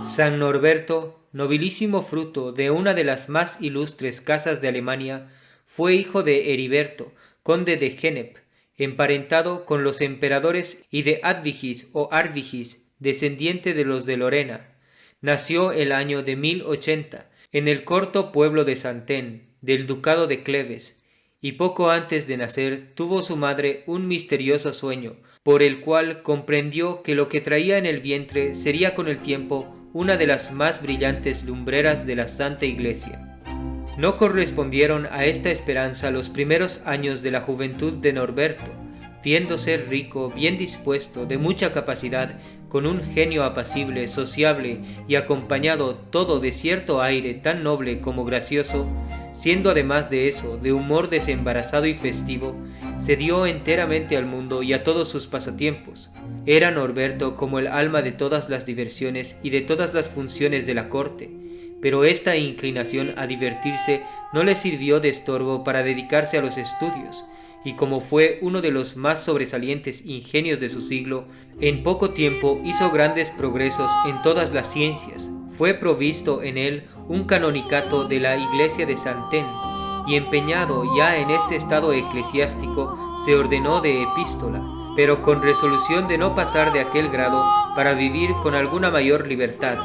San Norberto, nobilísimo fruto de una de las más ilustres casas de Alemania, fue hijo de Heriberto, conde de Gennep, emparentado con los emperadores, y de Advigis o Arvigis, descendiente de los de Lorena. Nació el año de 1080 en el corto pueblo de Santén, del ducado de Cleves, y poco antes de nacer tuvo su madre un misterioso sueño, por el cual comprendió que lo que traía en el vientre sería con el tiempo una de las más brillantes lumbreras de la Santa Iglesia. No correspondieron a esta esperanza los primeros años de la juventud de Norberto, viéndose rico, bien dispuesto, de mucha capacidad, con un genio apacible, sociable y acompañado todo de cierto aire tan noble como gracioso, siendo además de eso de humor desembarazado y festivo, se dio enteramente al mundo y a todos sus pasatiempos. Era Norberto como el alma de todas las diversiones y de todas las funciones de la corte, pero esta inclinación a divertirse no le sirvió de estorbo para dedicarse a los estudios, y como fue uno de los más sobresalientes ingenios de su siglo, en poco tiempo hizo grandes progresos en todas las ciencias. Fue provisto en él un canonicato de la iglesia de Santén, y empeñado ya en este estado eclesiástico, se ordenó de epístola, pero con resolución de no pasar de aquel grado para vivir con alguna mayor libertad.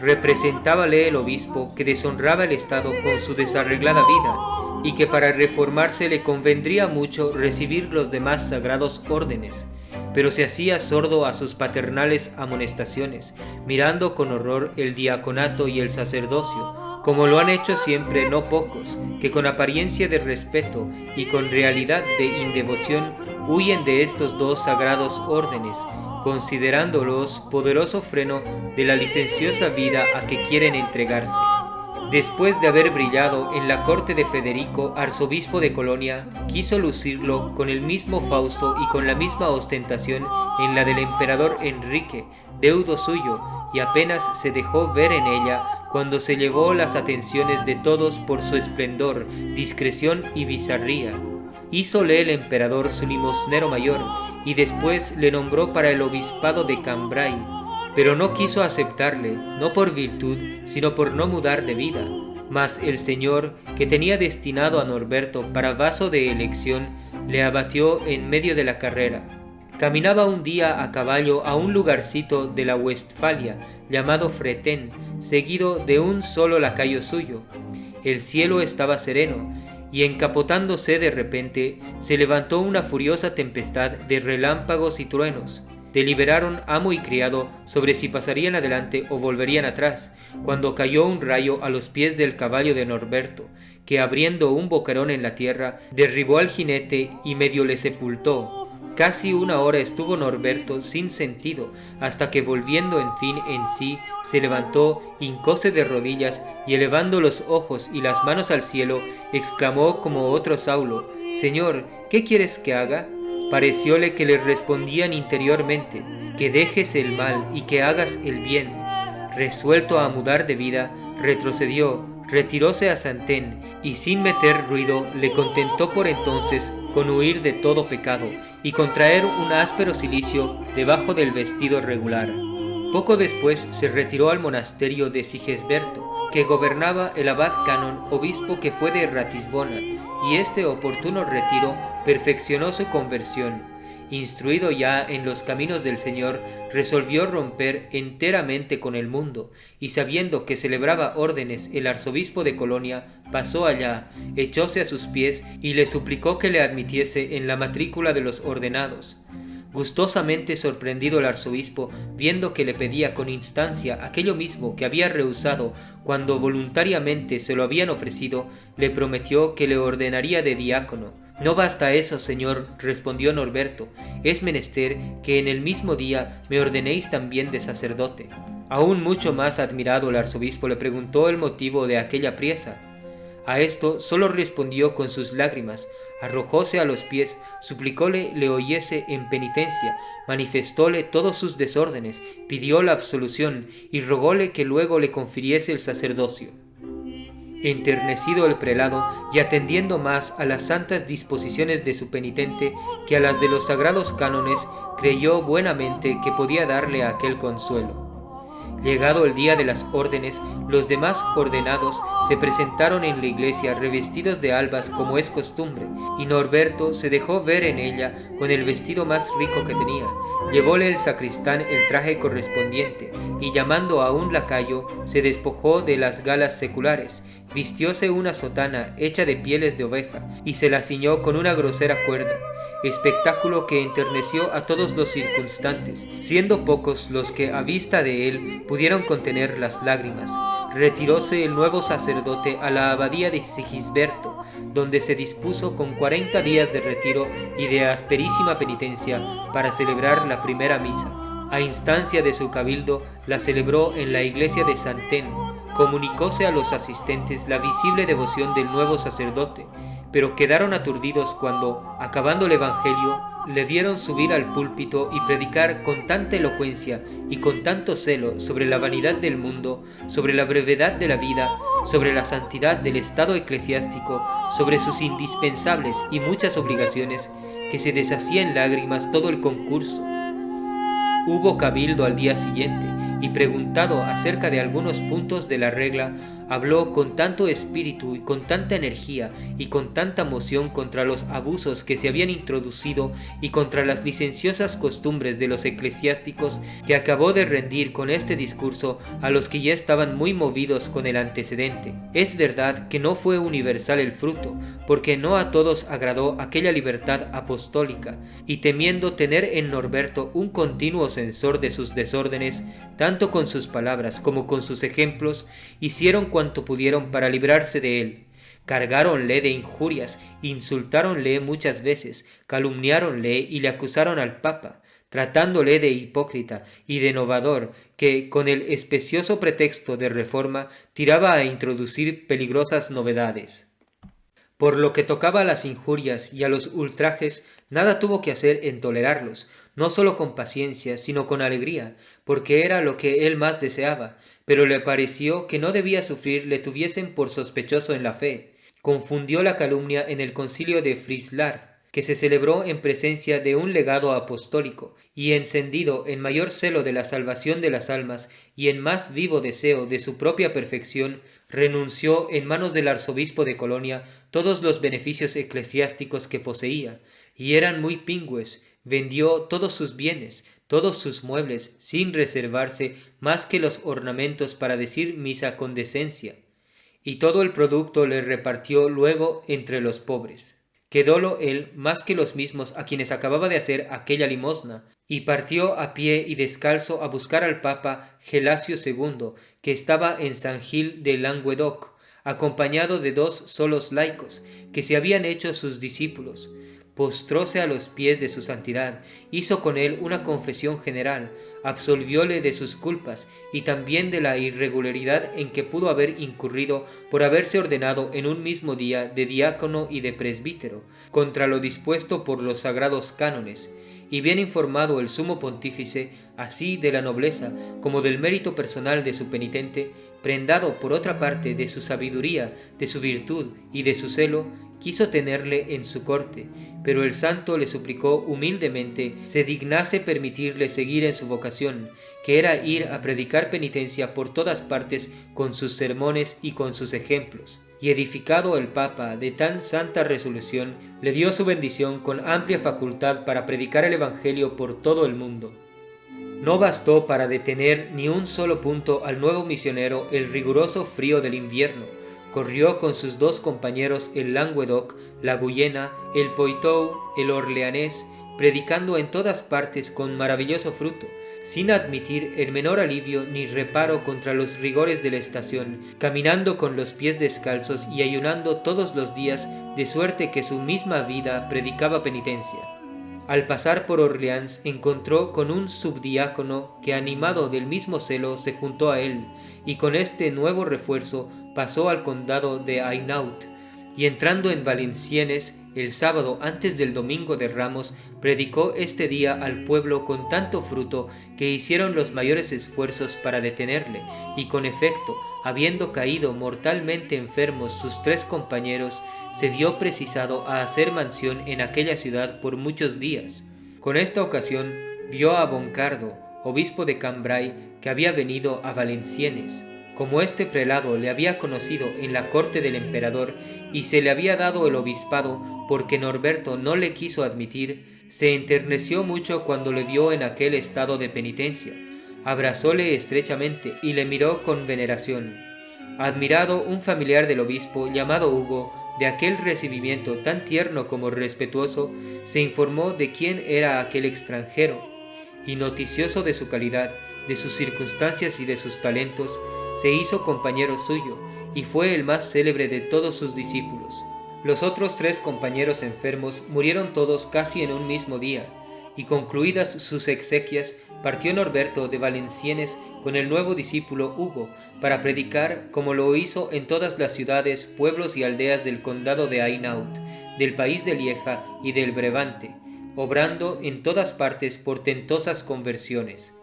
Representábale el obispo que deshonraba el estado con su desarreglada vida, y que para reformarse le convendría mucho recibir los demás sagrados órdenes, pero se hacía sordo a sus paternales amonestaciones, mirando con horror el diaconato y el sacerdocio, como lo han hecho siempre no pocos, que con apariencia de respeto y con realidad de indevoción huyen de estos dos sagrados órdenes, considerándolos poderoso freno de la licenciosa vida a que quieren entregarse. Después de haber brillado en la corte de Federico, arzobispo de Colonia, quiso lucirlo con el mismo Fausto y con la misma ostentación en la del emperador Enrique, deudo suyo, y apenas se dejó ver en ella cuando se llevó las atenciones de todos por su esplendor, discreción y bizarría. Hízole el emperador su limosnero mayor, y después le nombró para el obispado de Cambrai, pero no quiso aceptarle, no por virtud, sino por no mudar de vida. Mas el Señor, que tenía destinado a Norberto para vaso de elección, le abatió en medio de la carrera. Caminaba un día a caballo a un lugarcito de la Westfalia, llamado Fretén, seguido de un solo lacayo suyo. El cielo estaba sereno, y encapotándose de repente, se levantó una furiosa tempestad de relámpagos y truenos. Deliberaron amo y criado sobre si pasarían adelante o volverían atrás, cuando cayó un rayo a los pies del caballo de Norberto, que abriendo un boquerón en la tierra, derribó al jinete y medio le sepultó. Casi una hora estuvo Norberto sin sentido, hasta que volviendo en fin en sí, se levantó, hincóse de rodillas y elevando los ojos y las manos al cielo, exclamó como otro Saulo: «Señor, ¿qué quieres que haga?». Parecióle que le respondían interiormente: «Que dejes el mal y que hagas el bien». Resuelto a mudar de vida, retrocedió, retiróse a Santén, y sin meter ruido le contentó por entonces con huir de todo pecado y contraer un áspero cilicio debajo del vestido regular. Poco después se retiró al monasterio de Sigesberto, que gobernaba el abad Canon, obispo que fue de Ratisbona, y este oportuno retiro perfeccionó su conversión. Instruido ya en los caminos del Señor, resolvió romper enteramente con el mundo, y sabiendo que celebraba órdenes el arzobispo de Colonia, pasó allá, echóse a sus pies y le suplicó que le admitiese en la matrícula de los ordenados. Gustosamente sorprendido el arzobispo, viendo que le pedía con instancia aquello mismo que había rehusado cuando voluntariamente se lo habían ofrecido, le prometió que le ordenaría de diácono. «No basta eso, señor», respondió Norberto, «es menester que en el mismo día me ordenéis también de sacerdote». Aún mucho más admirado el arzobispo le preguntó el motivo de aquella priesa. A esto solo respondió con sus lágrimas, arrojóse a los pies, suplicóle le oyese en penitencia, manifestóle todos sus desórdenes, pidió la absolución y rogóle que luego le confiriese el sacerdocio. enternecido el prelado y atendiendo más a las santas disposiciones de su penitente que a las de los sagrados cánones, creyó buenamente que podía darle aquel consuelo. Llegado el día de las órdenes, los demás ordenados se presentaron en la iglesia revestidos de albas como es costumbre, y Norberto se dejó ver en ella con el vestido más rico que tenía. Llevóle el sacristán el traje correspondiente, y llamando a un lacayo, se despojó de las galas seculares, vistióse una sotana hecha de pieles de oveja, y se la ciñó con una grosera cuerda, espectáculo que enterneció a todos los circunstantes, siendo pocos los que a vista de él pudieron contener las lágrimas. Retiróse el nuevo sacerdote a la abadía de Sigisberto, donde se dispuso con 40 días de retiro y de asperísima penitencia para celebrar la primera misa. A instancia de su cabildo, la celebró en la iglesia de Santén. Comunicóse a los asistentes la visible devoción del nuevo sacerdote, pero quedaron aturdidos cuando, acabando el evangelio, le vieron subir al púlpito y predicar con tanta elocuencia y con tanto celo sobre la vanidad del mundo, sobre la brevedad de la vida, sobre la santidad del estado eclesiástico, sobre sus indispensables y muchas obligaciones, que se deshacía en lágrimas todo el concurso. Hubo cabildo al día siguiente, y preguntado acerca de algunos puntos de la regla, habló con tanto espíritu y con tanta energía y con tanta moción contra los abusos que se habían introducido y contra las licenciosas costumbres de los eclesiásticos, que acabó de rendir con este discurso a los que ya estaban muy movidos con el antecedente. Es verdad que no fue universal el fruto, porque no a todos agradó aquella libertad apostólica, y temiendo tener en Norberto un continuo censor de sus desórdenes, tanto con sus palabras como con sus ejemplos, hicieron cuanto pudieron para librarse de él. Cargáronle de injurias, insultáronle muchas veces, calumniáronle y le acusaron al Papa, tratándole de hipócrita y de novador, que con el especioso pretexto de reforma tiraba a introducir peligrosas novedades. Por lo que tocaba a las injurias y a los ultrajes, nada tuvo que hacer en tolerarlos, no solo con paciencia, sino con alegría, porque era lo que él más deseaba, pero le pareció que no debía sufrir le tuviesen por sospechoso en la fe. Confundió la calumnia en el concilio de Frislar, que se celebró en presencia de un legado apostólico, y encendido en mayor celo de la salvación de las almas y en más vivo deseo de su propia perfección, renunció en manos del arzobispo de Colonia todos los beneficios eclesiásticos que poseía, y eran muy pingües. Vendió todos sus bienes, todos sus muebles, sin reservarse más que los ornamentos para decir misa con decencia, y todo el producto le repartió luego entre los pobres. Quedólo él más que los mismos a quienes acababa de hacer aquella limosna, y partió a pie y descalzo a buscar al Papa Gelasio II, que estaba en San Gil de Languedoc, acompañado de 2 solos laicos, que se habían hecho sus discípulos. Postróse a los pies de su santidad, hizo con él una confesión general, absolvióle de sus culpas y también de la irregularidad en que pudo haber incurrido por haberse ordenado en un mismo día de diácono y de presbítero, contra lo dispuesto por los sagrados cánones. Y bien informado el sumo pontífice, así de la nobleza como del mérito personal de su penitente, prendado por otra parte de su sabiduría, de su virtud y de su celo, quiso tenerle en su corte, pero el santo le suplicó humildemente se dignase permitirle seguir en su vocación, que era ir a predicar penitencia por todas partes con sus sermones y con sus ejemplos. Y edificado el Papa de tan santa resolución, le dio su bendición con amplia facultad para predicar el Evangelio por todo el mundo. No bastó para detener ni un solo punto al nuevo misionero el riguroso frío del invierno. Corrió con sus 2 compañeros el Languedoc, la Guyena, el Poitou, el Orleanés, predicando en todas partes con maravilloso fruto, sin admitir el menor alivio ni reparo contra los rigores de la estación, caminando con los pies descalzos y ayunando todos los días, de suerte que su misma vida predicaba penitencia. Al pasar por Orleans encontró con un subdiácono que, animado del mismo celo, se juntó a él, y con este nuevo refuerzo pasó al condado de Hainaut, y entrando en Valenciennes el sábado antes del domingo de Ramos, predicó este día al pueblo con tanto fruto que hicieron los mayores esfuerzos para detenerle, y con efecto, habiendo caído mortalmente enfermos sus 3 compañeros, se vio precisado a hacer mansión en aquella ciudad por muchos días. Con esta ocasión vio a Boncardo, obispo de Cambrai, que había venido a Valenciennes. Como este prelado le había conocido en la corte del emperador y se le había dado el obispado porque Norberto no le quiso admitir, se enterneció mucho cuando le vio en aquel estado de penitencia. Abrazóle estrechamente y le miró con veneración. Admirado un familiar del obispo llamado Hugo de aquel recibimiento tan tierno como respetuoso, se informó de quién era aquel extranjero, y noticioso de su calidad, de sus circunstancias y de sus talentos, se hizo compañero suyo, y fue el más célebre de todos sus discípulos. Los otros 3 compañeros enfermos murieron todos casi en un mismo día, y concluidas sus exequias, partió Norberto de Valenciennes con el nuevo discípulo Hugo, para predicar como lo hizo en todas las ciudades, pueblos y aldeas del condado de Hainaut, del país de Lieja y del Brabante, obrando en todas partes portentosas conversiones.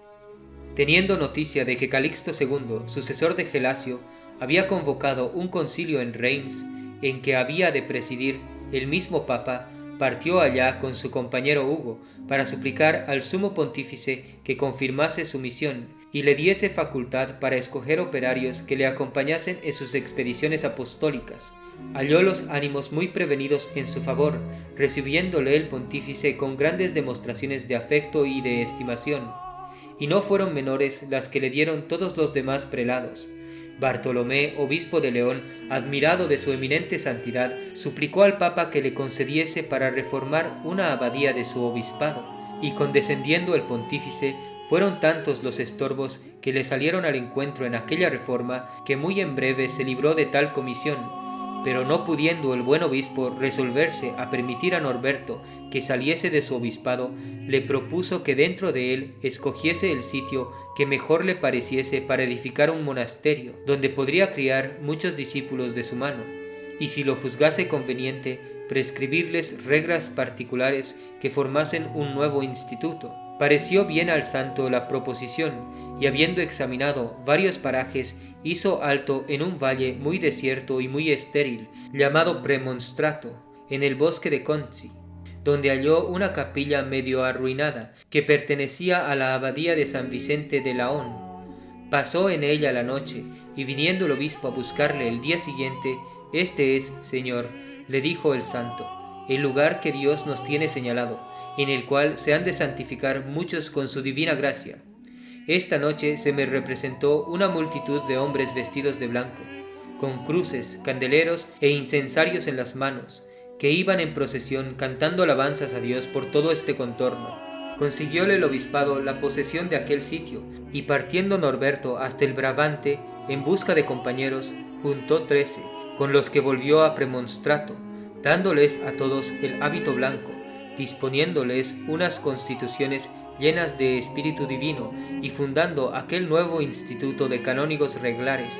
Teniendo noticia de que Calixto II, sucesor de Gelasio, había convocado un concilio en Reims, en que había de presidir el mismo papa, partió allá con su compañero Hugo para suplicar al sumo pontífice que confirmase su misión y le diese facultad para escoger operarios que le acompañasen en sus expediciones apostólicas. Halló los ánimos muy prevenidos en su favor, recibiéndole el pontífice con grandes demostraciones de afecto y de estimación, y no fueron menores las que le dieron todos los demás prelados. Bartolomé, obispo de León, admirado de su eminente santidad, suplicó al Papa que le concediese para reformar una abadía de su obispado, y condescendiendo el pontífice, fueron tantos los estorbos que le salieron al encuentro en aquella reforma que muy en breve se libró de tal comisión. Pero no pudiendo el buen obispo resolverse a permitir a Norberto que saliese de su obispado, le propuso que dentro de él escogiese el sitio que mejor le pareciese para edificar un monasterio, donde podría criar muchos discípulos de su mano, y si lo juzgase conveniente, prescribirles reglas particulares que formasen un nuevo instituto. Pareció bien al santo la proposición, y habiendo examinado varios parajes, hizo alto en un valle muy desierto y muy estéril, llamado Premonstrato, en el bosque de Conci, donde halló una capilla medio arruinada, que pertenecía a la abadía de San Vicente de Laón. Pasó en ella la noche, y viniendo el obispo a buscarle el día siguiente, «Este es, Señor», le dijo el santo, «el lugar que Dios nos tiene señalado, en el cual se han de santificar muchos con su divina gracia. Esta noche se me representó una multitud de hombres vestidos de blanco, con cruces, candeleros e incensarios en las manos, que iban en procesión cantando alabanzas a Dios por todo este contorno. Consiguióle el obispado la posesión de aquel sitio, y partiendo Norberto hasta el Brabante en busca de compañeros, juntó 13, con los que volvió a Premonstrato, dándoles a todos el hábito blanco, disponiéndoles unas constituciones llenas de espíritu divino, y fundando aquel nuevo instituto de canónigos reglares,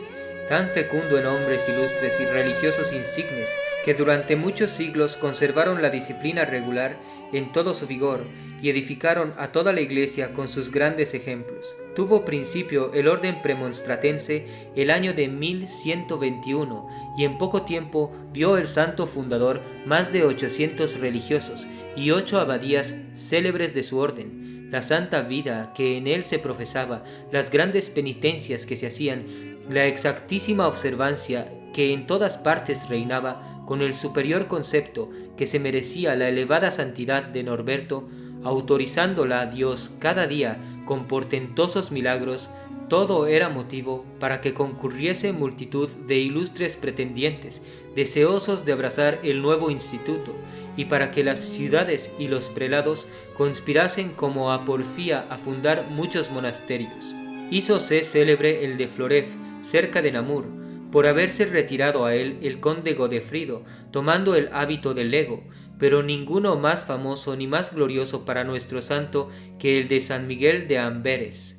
tan fecundo en hombres ilustres y religiosos insignes, que durante muchos siglos conservaron la disciplina regular en todo su vigor, y edificaron a toda la Iglesia con sus grandes ejemplos. Tuvo principio el orden premonstratense el año de 1121, y en poco tiempo vio el santo fundador más de 800 religiosos y 8 abadías célebres de su orden, la santa vida que en él se profesaba, las grandes penitencias que se hacían, la exactísima observancia que en todas partes reinaba, con el superior concepto que se merecía la elevada santidad de Norberto, autorizándola a Dios cada día con portentosos milagros, todo era motivo para que concurriese multitud de ilustres pretendientes, deseosos de abrazar el nuevo instituto, y para que las ciudades y los prelados conspirasen como a porfía a fundar muchos monasterios. Hízose célebre el de Floref, cerca de Namur, por haberse retirado a él el conde Godefrido, tomando el hábito del lego, pero ninguno más famoso ni más glorioso para nuestro santo que el de San Miguel de Amberes.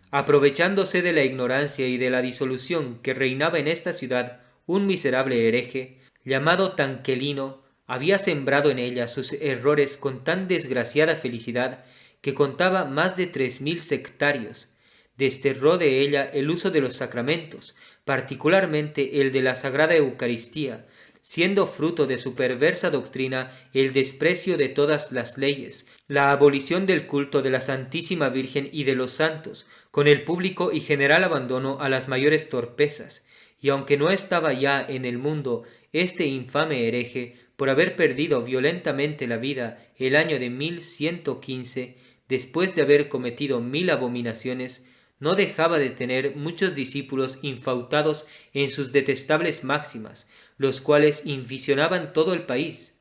Aprovechándose de la ignorancia y de la disolución que reinaba en esta ciudad, un miserable hereje, llamado Tanquelino, había sembrado en ella sus errores con tan desgraciada felicidad que contaba más de 3000 sectarios, desterró de ella el uso de los sacramentos, particularmente el de la Sagrada Eucaristía, siendo fruto de su perversa doctrina el desprecio de todas las leyes, la abolición del culto de la Santísima Virgen y de los santos, con el público y general abandono a las mayores torpezas, y aunque no estaba ya en el mundo este infame hereje, por haber perdido violentamente la vida el año de 1115, después de haber cometido 1000 abominaciones, no dejaba de tener muchos discípulos infautados en sus detestables máximas, los cuales inficionaban todo el país.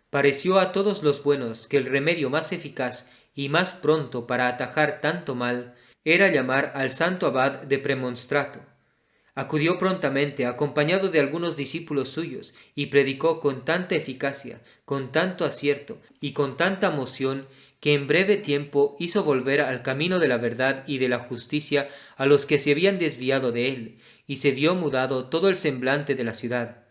Pareció a todos los buenos que el remedio más eficaz y más pronto para atajar tanto mal era llamar al santo abad de Premonstrato. Acudió prontamente, acompañado de algunos discípulos suyos, y predicó con tanta eficacia, con tanto acierto y con tanta moción, que en breve tiempo hizo volver al camino de la verdad y de la justicia a los que se habían desviado de él, y se vio mudado todo el semblante de la ciudad.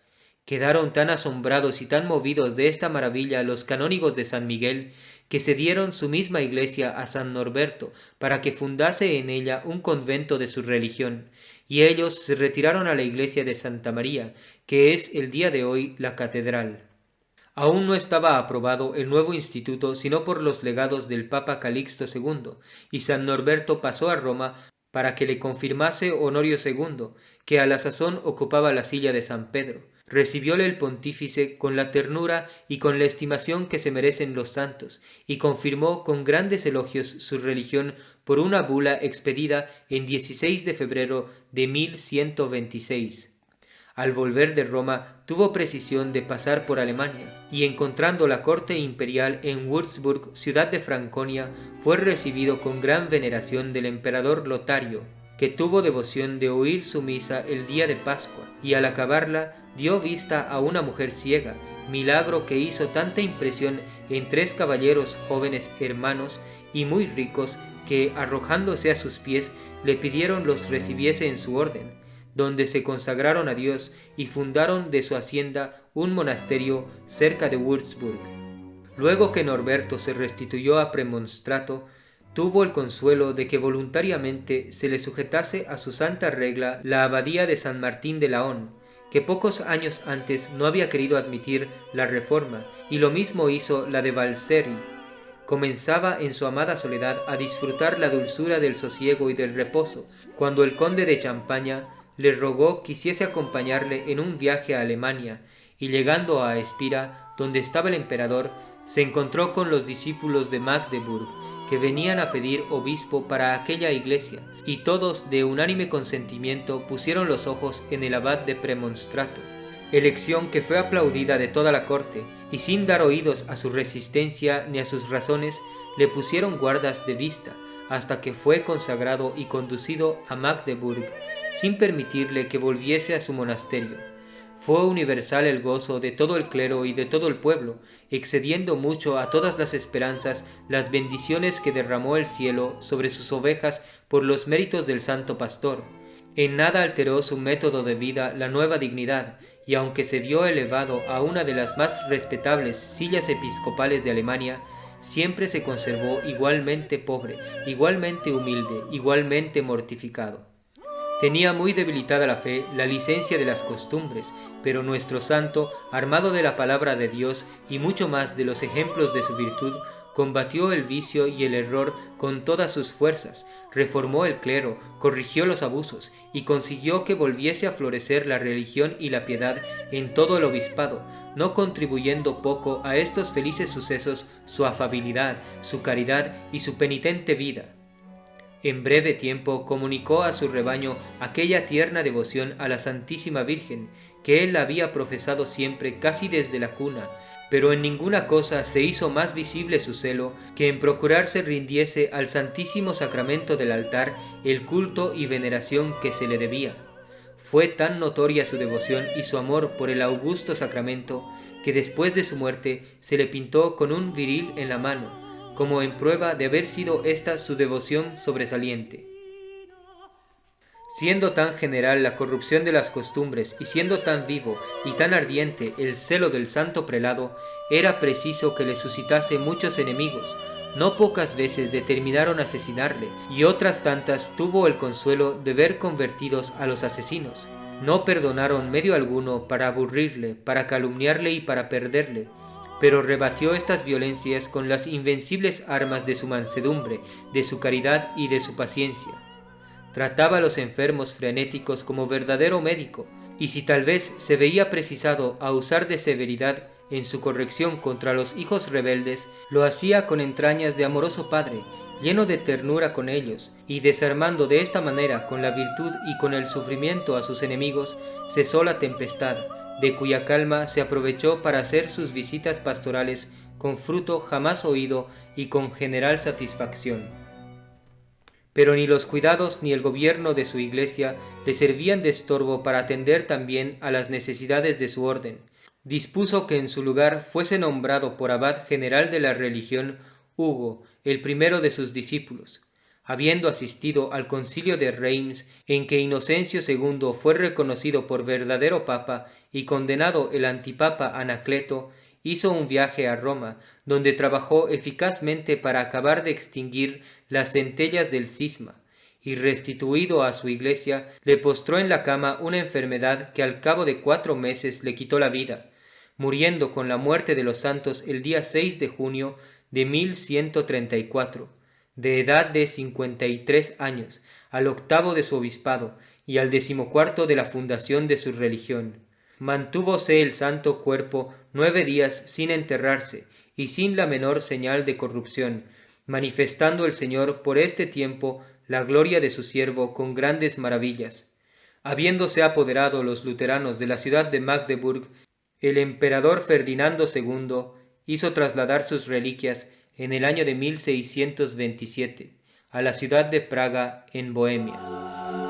Quedaron tan asombrados y tan movidos de esta maravilla los canónigos de San Miguel, que cedieron su misma iglesia a San Norberto para que fundase en ella un convento de su religión, y ellos se retiraron a la iglesia de Santa María, que es el día de hoy la catedral. Aún no estaba aprobado el nuevo instituto sino por los legados del Papa Calixto II, y San Norberto pasó a Roma para que le confirmase Honorio II, que a la sazón ocupaba la silla de San Pedro. Recibióle el pontífice con la ternura y con la estimación que se merecen los santos, y confirmó con grandes elogios su religión por una bula expedida en 16 de febrero de 1126. Al volver de Roma tuvo precisión de pasar por Alemania, y encontrando la corte imperial en Würzburg, ciudad de Franconia, fue recibido con gran veneración del emperador Lotario, que tuvo devoción de oír su misa el día de Pascua, y al acabarla dio vista a una mujer ciega, milagro que hizo tanta impresión en 3 caballeros jóvenes hermanos y muy ricos que, arrojándose a sus pies, le pidieron los recibiese en su orden, donde se consagraron a Dios y fundaron de su hacienda un monasterio cerca de Würzburg. Luego que Norberto se restituyó a Premonstrato, tuvo el consuelo de que se le sujetase a su santa regla la abadía de San Martín de Laón, que pocos años antes no había querido admitir la reforma, y lo mismo hizo la de Valseri. Comenzaba en su amada soledad a disfrutar la dulzura del sosiego y del reposo, cuando el conde de Champaña le rogó quisiese acompañarle en un viaje a Alemania, y llegando a Espira, donde estaba el emperador, se encontró con los discípulos de Magdeburg, que venían a pedir obispo para aquella iglesia, y todos de unánime consentimiento pusieron los ojos en el abad de Premonstrato, elección que fue aplaudida de toda la corte, y sin dar oídos a su resistencia ni a sus razones, le pusieron guardas de vista, hasta que fue consagrado y conducido a Magdeburg, sin permitirle que volviese a su monasterio. Fue universal el gozo de todo el clero y de todo el pueblo, excediendo mucho a todas las esperanzas las bendiciones que derramó el cielo sobre sus ovejas por los méritos del santo pastor. En nada alteró su método de vida la nueva dignidad, y aunque se vio elevado a una de las más respetables sillas episcopales de Alemania, siempre se conservó igualmente pobre, igualmente humilde, igualmente mortificado. Tenía muy debilitada la fe, la licencia de las costumbres, pero nuestro santo, armado de la palabra de Dios y mucho más de los ejemplos de su virtud, combatió el vicio y el error con todas sus fuerzas, reformó el clero, corrigió los abusos y consiguió que volviese a florecer la religión y la piedad en todo el obispado, no contribuyendo poco a estos felices sucesos su afabilidad, su caridad y su penitente vida. En breve tiempo comunicó a su rebaño aquella tierna devoción a la Santísima Virgen, que él había profesado siempre casi desde la cuna, pero en ninguna cosa se hizo más visible su celo que en procurar se rindiese al Santísimo Sacramento del altar el culto y veneración que se le debía. Fue tan notoria su devoción y su amor por el augusto sacramento, que después de su muerte se le pintó con un viril en la mano, como en prueba de haber sido esta su devoción sobresaliente. Siendo tan general la corrupción de las costumbres y siendo tan vivo y tan ardiente el celo del santo prelado, era preciso que le suscitase muchos enemigos, no pocas veces determinaron asesinarle, y otras tantas tuvo el consuelo de ver convertidos a los asesinos. No perdonaron medio alguno para aburrirle, para calumniarle y para perderle, pero rebatió estas violencias con las invencibles armas de su mansedumbre, de su caridad y de su paciencia. Trataba a los enfermos frenéticos como verdadero médico, y si tal vez se veía precisado a usar de severidad en su corrección contra los hijos rebeldes, lo hacía con entrañas de amoroso padre, lleno de ternura con ellos, y desarmando de esta manera con la virtud y con el sufrimiento a sus enemigos, cesó la tempestad, de cuya calma se aprovechó para hacer sus visitas pastorales con fruto jamás oído y con general satisfacción. Pero ni los cuidados ni el gobierno de su iglesia le servían de estorbo para atender también a las necesidades de su orden. Dispuso que en su lugar fuese nombrado por abad general de la religión Hugo, el primero de sus discípulos. Habiendo asistido al concilio de Reims, en que Inocencio II fue reconocido por verdadero papa y condenado el antipapa Anacleto, hizo un viaje a Roma, donde trabajó eficazmente para acabar de extinguir las centellas del cisma, y restituido a su iglesia, le postró en la cama una enfermedad que al cabo de 4 meses le quitó la vida, muriendo con la muerte de los santos el día 6 de junio de 1134, de edad de 53 años, al 8º de su obispado y al 14º de la fundación de su religión. Mantúvose el santo cuerpo 9 días sin enterrarse y sin la menor señal de corrupción, manifestando el Señor por este tiempo la gloria de su siervo con grandes maravillas. Habiéndose apoderado los luteranos de la ciudad de Magdeburg, el emperador Ferdinando II hizo trasladar sus reliquias en el año de 1627 a la ciudad de Praga en Bohemia.